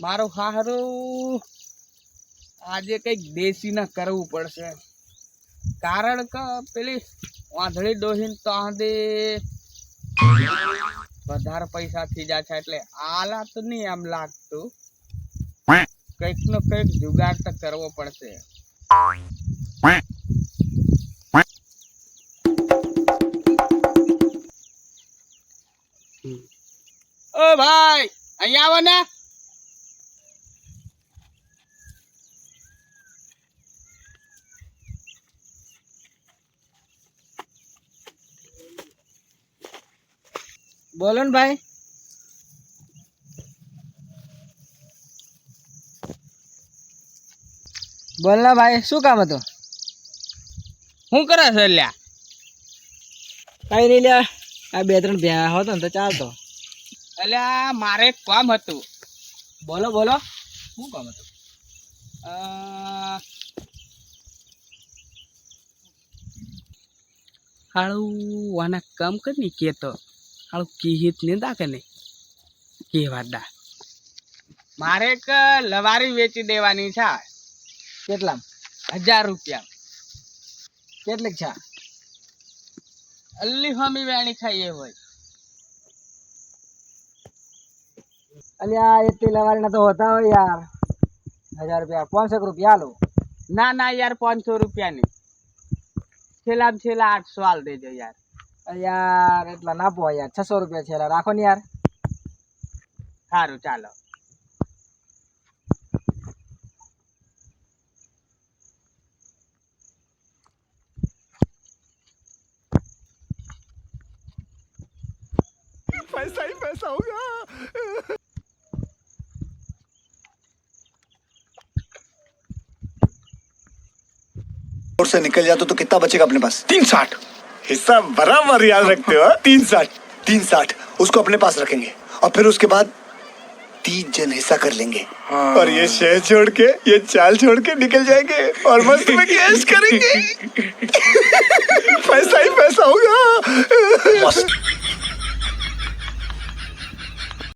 મારું હારું આજે કઈક દેશી ના કરવું પડશે, કારણ કે પેલી વાંધળી ડોહીને તો આંધે વધારે પૈસા થઈ જાય છે, એટલે આલા તો નહીં આમ લાગતું. કઈક નો કઈક જુગાડ તો કરવો પડશે. ઓ ભાઈ અહીંયા આવો ને. બોલો ને ભાઈ. બોલ ના ભાઈ, શું કામ હતું? શું કરે છે લ્યા? કઈ નહીં લ્યા, આ 2-3 ભેયા હોતો ને તો ચાલતો. અલ્યા મારે એક કામ હતું. બોલો બોલો, શું કામ હતું? હાળું વાના કામ કરી કેતો હાળું કીહિત ને દાકે ને કેવાડા મારે એક લવારી વેચી દેવાની છે. કેટલામ? 1000 રૂપિયા. કેટલીક છે? અલ્લી હમી વેણી ખાઈએ હોય. અલ્યા એટલી લવારી ના તો હોતા હોય યાર. 1000 રૂપિયા, 500 રૂપિયા આલો. ના ના યાર, 500 રૂપિયા ની છેલ્લા 800 હાલ દેજો યાર. યાર એટલા ના પો યાર, 600 રૂપિયા છે રાખો ને યાર. સારું ચાલો. पैसा ही पैसा होगा. और से निकल जाते तो कितना बचेगा अपने पास? 360 हिस्सा बराबर याद रखते हो. 360 360 उसको अपने पास रखेंगे और फिर उसके बाद 3 जन हिस्सा कर लेंगे. और ये शहर छोड़ के ये चाल छोड़ के निकल जाएंगे और मस्त में कैश करेंगे. पैसा ही पैसा होगा. मस्त.